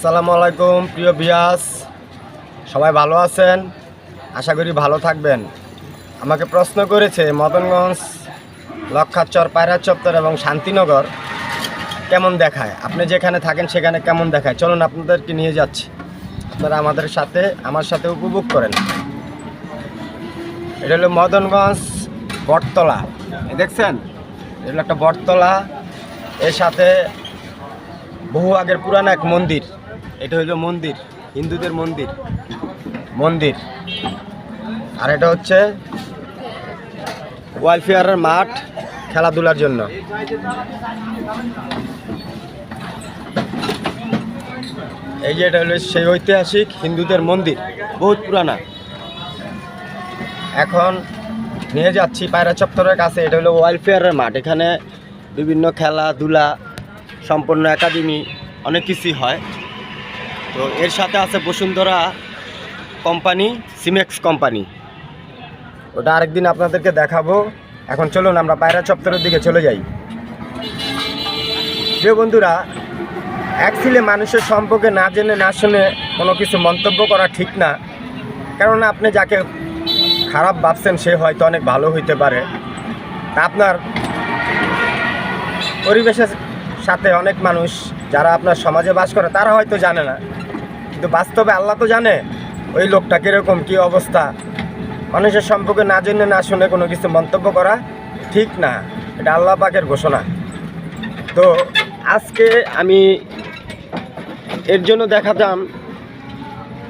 আসসালামু আলাইকুম প্রিয় ভিউয়ার্স, সবাই ভালো আছেন? আশা করি ভালো থাকবেন। আমাকে প্রশ্ন করেছে মদনগঞ্জ, লক্ষাচর, পায়রা চত্বর এবং শান্তিনগর কেমন দেখায়, আপনি যেখানে থাকেন সেখানে কেমন দেখায়। চলুন আপনাদেরকে নিয়ে যাচ্ছি, আপনারা আমার সাথে উপভোগ করেন। এটা হলো মদনগঞ্জ বটতলা, দেখছেন? এটা হলো একটা বটতলা, এর সাথে বহু আগের পুরানো এক মন্দির। এটা হইল মন্দির, হিন্দুদের মন্দির। আর এটা হচ্ছে ওয়েলফেয়ারের মাঠ, খেলাধুলার জন্য। এই যে এটা হলো সেই ঐতিহাসিক হিন্দুদের মন্দির, বহুত পুরানা। এখন নিয়ে যাচ্ছি পায়রা চত্বরের কাছে। এটা হলো ওয়েলফেয়ারের মাঠ, এখানে বিভিন্ন খেলাধুলা সম্পন্ন একাডেমি অনেক কিছুই হয়। তো এর সাথে আছে বসুন্ধরা কোম্পানি, সিমেক্স কোম্পানি। ওটা আরেকদিন আপনাদেরকে দেখাবো। এখন চলুন আমরা পায়রা চত্বরের দিকে চলে যাই। প্রিয় বন্ধুরা, অ্যাকচুয়ালি মানুষের সম্পর্কে না জেনে না শুনে কোনো কিছু মন্তব্য করা ঠিক না। কেননা আপনি যাকে খারাপ ভাবছেন সে হয়তো অনেক ভালো হইতে পারে। তা আপনার পরিবেশের সাথে অনেক মানুষ যারা আপনার সমাজে বাস করে তারা হয়তো জানে না, কিন্তু বাস্তবে আল্লাহ তো জানে ওই লোকটা কীরকম, কী অবস্থা। মানুষের সম্পর্কে না জেনে না শুনে কোনো কিছু মন্তব্য করা ঠিক না, এটা আল্লাহ পাকের ঘোষণা। তো আজকে আমি এর জন্য দেখাতাম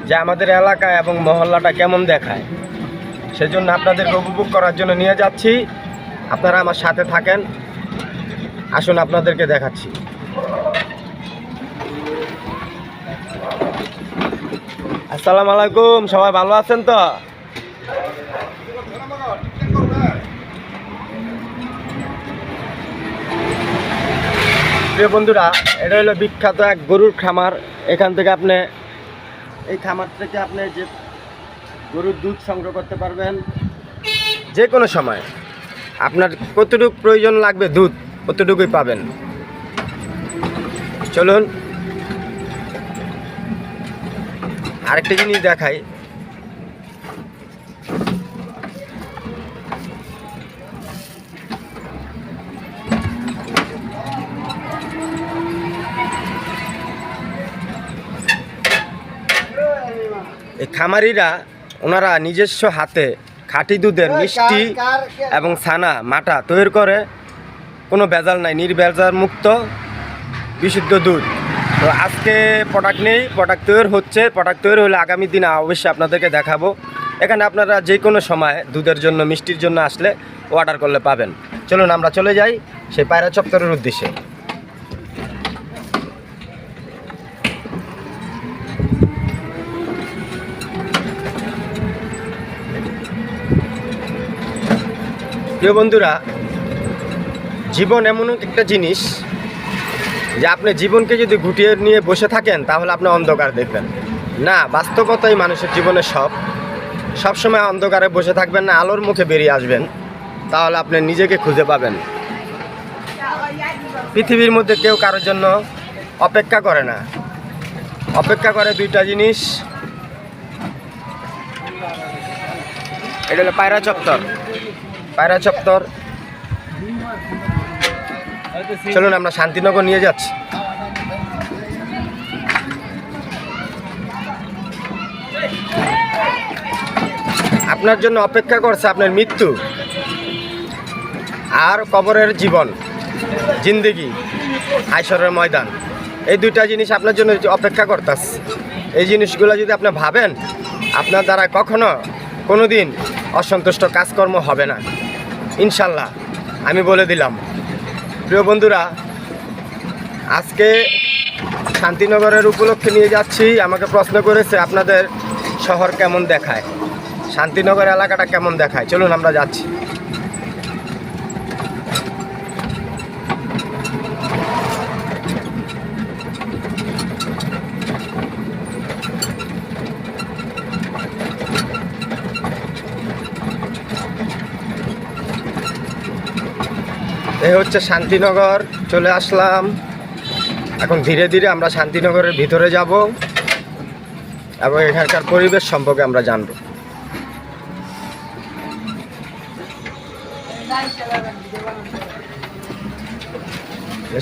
যে আমাদের এলাকা এবং মহল্লাটা কেমন দেখায়, সেজন্য আপনাদেরকে উপভোগ করার জন্য নিয়ে যাচ্ছি। আপনারা আমার সাথে থাকেন, আসুন আপনাদেরকে দেখাচ্ছি। আসসালামু আলাইকুম, সবাই ভালো আছেন তো? প্রিয় বন্ধুরা, এটা হলো বিখ্যাত এক গরুর খামার। এখান থেকে এই খামার থেকে আপনি যে গরুর দুধ সংগ্রহ করতে পারবেন যে কোনো সময়। আপনার কতটুকু প্রয়োজন লাগবে দুধ, কতটুকুই পাবেন। চলুন আরেকটা জিনিস দেখাই। এই খামারিরা ওনারা নিজস্ব হাতে খাঁটি দুধের মিষ্টি এবং ছানা মাটা তৈরি করে, কোনো ভেজাল নাই, নির্ভেজাল মুক্ত বিশুদ্ধ দুধ। তো আজকে প্রোডাক্ট নেই, প্রোডাক্ট তৈরি হচ্ছে। প্রোডাক্ট তৈরি হলে আগামী দিনে অবশ্যই আপনাদেরকে দেখাবো। এখানে আপনারা যে কোনো সময় দুধের জন্য, মিষ্টির জন্য আসলে অর্ডার করলে পাবেন। চলুন আমরা চলে যাই সেই পায়রা চত্বরের উদ্দেশ্যে। প্রিয় বন্ধুরা, জীবন এমন একটা জিনিস যে আপনি জীবনকে যদি গুটিয়ে নিয়ে বসে থাকেন তাহলে আপনি অন্ধকার দেখবেন না। বাস্তবতাই মানুষের জীবনে সবসময় অন্ধকারে বসে থাকবেন না, আলোর মুখে বেরিয়ে আসবেন, তাহলে আপনি নিজেকে খুঁজে পাবেন। পৃথিবীর মধ্যে কেউ কারোর জন্য অপেক্ষা করে না, অপেক্ষা করে দুইটা জিনিস। এটা হলো পায়রা চত্বর। চলুন আমরা শান্তিনগর নিয়ে যাচ্ছি। আপনার জন্য অপেক্ষা করছে আপনার মৃত্যু আর কবরের জীবন, জিন্দেগি, হাশরের ময়দান। এই দুইটা জিনিস আপনার জন্য অপেক্ষা করতেছে। এই জিনিসগুলো যদি আপনি ভাবেন, আপনার দ্বারা কখনো কোনো দিন অসন্তুষ্ট কাজকর্ম হবে না, ইনশাল্লাহ, আমি বলে দিলাম। প্রিয় বন্ধুরা, আজকে শান্তিনগরের উপলক্ষে নিয়ে যাচ্ছি। আমাকে প্রশ্ন করেছে আপনাদের শহর কেমন দেখায়, শান্তিনগর এলাকাটা কেমন দেখায়। চলুন আমরা যাচ্ছি। এই হচ্ছে শান্তিনগর, চলে আসলাম। এখন ধীরে ধীরে আমরা শান্তিনগরের ভিতরে যাব এবং এখানকার পরিবেশ সম্পর্কে আমরা জানব।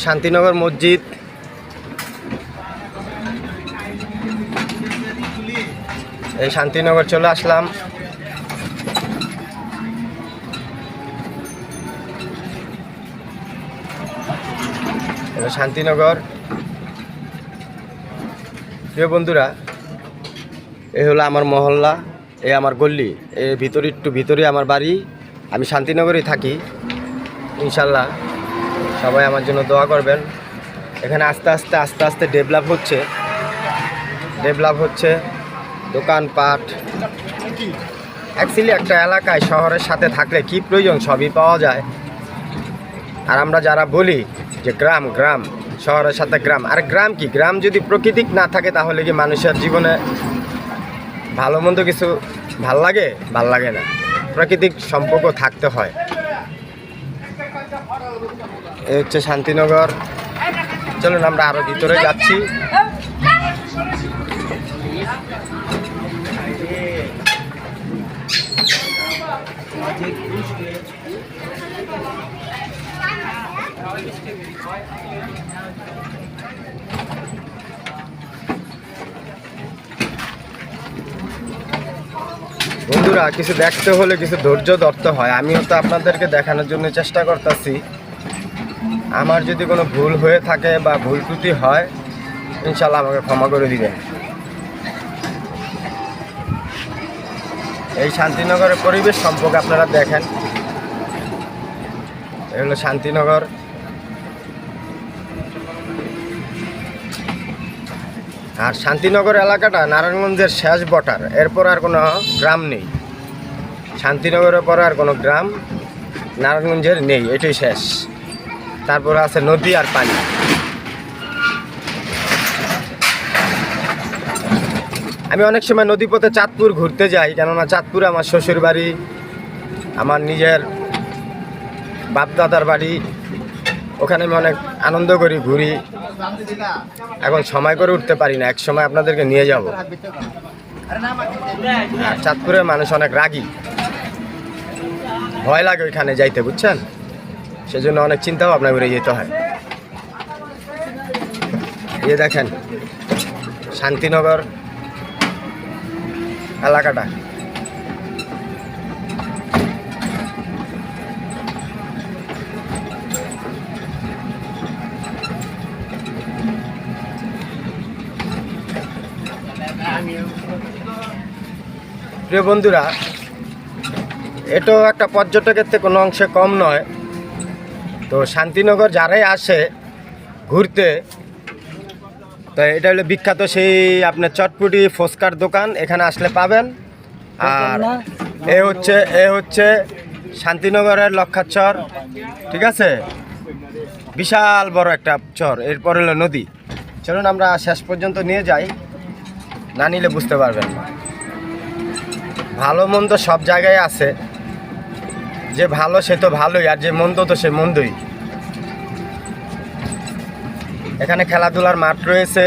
শান্তিনগর মসজিদ, এই শান্তিনগর চলে আসলাম। শান্তিনগর, প্রিয় বন্ধুরা, এই হলো আমার মহল্লা, এই আমার গল্লি, এর ভিতরে একটু ভিতরে আমার বাড়ি। আমি শান্তিনগরেই থাকি। ইনশাল্লাহ সবাই আমার জন্য দোয়া করবেন। এখানে আস্তে আস্তে ডেভেলপ হচ্ছে দোকানপাট। অ্যাকচুয়ালি একটা এলাকায় শহরের সাথে থাকলে কি প্রয়োজন সবই পাওয়া যায়। আর আমরা যারা বলি যে গ্রাম গ্রাম, শহরের সাথে গ্রাম, আর গ্রাম কি, গ্রাম যদি প্রাকৃতিক না থাকে তাহলে কি মানুষের জীবনে ভালো মন্দ কিছু ভাল লাগে না। প্রাকৃতিক সম্পর্ক থাকতে হয়। এই হচ্ছে শান্তিনগর। চলুন আমরা আরো ভিতরে যাচ্ছি। বন্ধুরা, কিছু দেখতে হলে কিছু ধৈর্য ধরতে হয়। আমিও তো আপনাদেরকে দেখানোর জন্য চেষ্টা করতেছি। আমার যদি কোনো ভুল হয়ে থাকে বা ভুল ত্রুটি হয়, ইনশাল্লাহ আমাকে ক্ষমা করে দিবেন। এই শান্তিনগরের পরিবেশ সম্পর্কে আপনারা দেখেন। এই হলো শান্তিনগর। আর শান্তিনগর এলাকাটা নারায়ণগঞ্জের শেষ বর্ডার, এরপর আর কোনো গ্রাম নেই। শান্তিনগরের পর আর কোনো গ্রাম নারায়ণগঞ্জের নেই, এটাই শেষ। তারপরে আছে নদী আর পানি। আমি অনেক সময় নদীপথে চাঁদপুর ঘুরতে যাই, কেননা চাঁদপুরে আমার শ্বশুর বাড়ি, আমার নিজের বাপদাদার বাড়ি। ওখানে আমি অনেক আনন্দ করি, ঘুরি। এখন সময় করে উঠতে পারি না, এক সময় আপনাদেরকে নিয়ে যাব। আর চাঁদপুরের মানুষ অনেক রাগী, ভয় লাগে ওইখানে যাইতে, বুঝছেন? সেজন্য অনেক চিন্তা ভাবনা করে যেতে হয়। এই দেখেন শান্তিনগর এলাকাটা। প্রিয় বন্ধুরা, এটাও একটা পর্যটকের থেকে কোনো অংশে কম নয়। তো শান্তিনগর যারাই আসে ঘুরতে, তো এটা হলো বিখ্যাত সেই আপনার চটপটি ফুচকার দোকান, এখানে আসলে পাবেন। আর এ হচ্ছে শান্তিনগরের লক্ষার চর, ঠিক আছে? বিশাল বড় একটা চর, এরপর হলো নদী। চলুন আমরা শেষ পর্যন্ত নিয়ে যাই, না নিলে বুঝতে পারবেন না। ভালো মন্দ সব জায়গায় আছে, যে ভালো সে তো ভালোই, আর যে মন্দ তো সে মন্দই। এখানে খেলাধুলার মাঠ রয়েছে,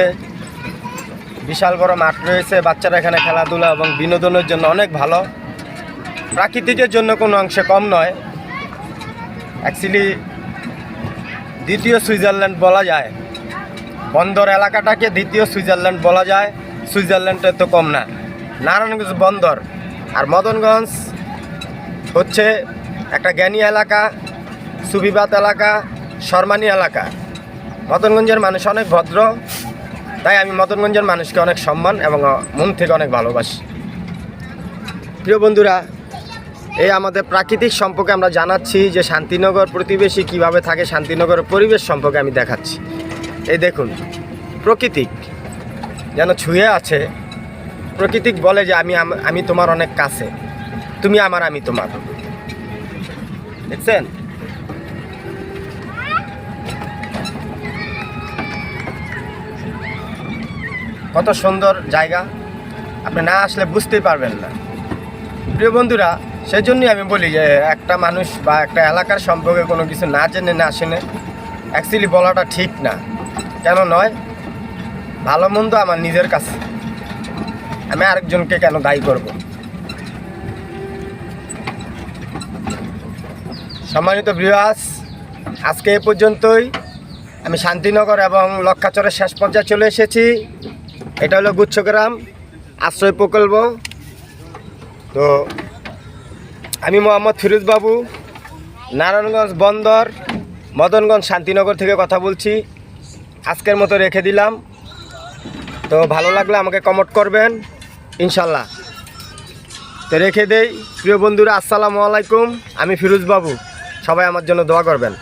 বিশাল বড় মাঠ রয়েছে। বাচ্চারা এখানে খেলাধুলা এবং বিনোদনের জন্য অনেক ভালো। প্রাকৃতিকের জন্য কোনো অংশে কম নয়। অ্যাকচুয়ালি দ্বিতীয় সুইজারল্যান্ড বলা যায়, বন্দর এলাকাটাকে দ্বিতীয় সুইজারল্যান্ড বলা যায়। সুইজারল্যান্ডের তো কম না। নারায়ণগঞ্জ বন্দর আর মদনগঞ্জ হচ্ছে একটা জ্ঞানী এলাকা, সুবিবাদ এলাকা, সম্মানী এলাকা। মদনগঞ্জের মানুষ অনেক ভদ্র, তাই আমি মদনগঞ্জের মানুষকে অনেক সম্মান এবং মন থেকে অনেক ভালোবাসি। প্রিয় বন্ধুরা, এই আমাদের প্রাকৃতিক সম্পর্কে আমরা জানাচ্ছি যে শান্তিনগর প্রতিবেশী কিভাবে থাকে, শান্তিনগরের পরিবেশ সম্পর্কে আমি দেখাচ্ছি। এই দেখুন, প্রকৃতিক যেন ছুঁয়ে আছে। প্রকৃতিক বলে যে আমি তোমার অনেক কাছে, তুমি আমার, আমি তোমার। দেখছেন? কত সুন্দর জায়গা, আপনি না আসলে বুঝতেই পারবেন না। প্রিয় বন্ধুরা, সেই জন্যই আমি বলি যে একটা মানুষ বা একটা এলাকার সম্পর্কে কোনো কিছু না জেনে না শুনে অ্যাকচুয়ালি বলাটা ঠিক না। কেন নয়, ভালো মন্দ আমার নিজের কাছে, আমি আরেকজনকে কেন দায়ী করব। সম্মানিত ভিউয়ার্স, আজকে এ পর্যন্তই। আমি শান্তিনগর এবং লক্ষাচরের শেষ পর্যায়ে চলে এসেছি। এটা হলো গুচ্ছগ্রাম আশ্রয় প্রকল্প। তো আমি মোহাম্মদ ফিরোজ বাবু, নারায়ণগঞ্জ বন্দর মদনগঞ্জ শান্তিনগর থেকে কথা বলছি। আজকের মতো রেখে দিলাম। তো ভালো লাগলে আমাকে কমেন্ট করবেন ইনশাল্লাহ। তো রেখে দেই। প্রিয় বন্ধুরা, আসসালামু আলাইকুম। আমি ফিরোজ বাবু, সবাই আমার জন্য দোয়া করবেন।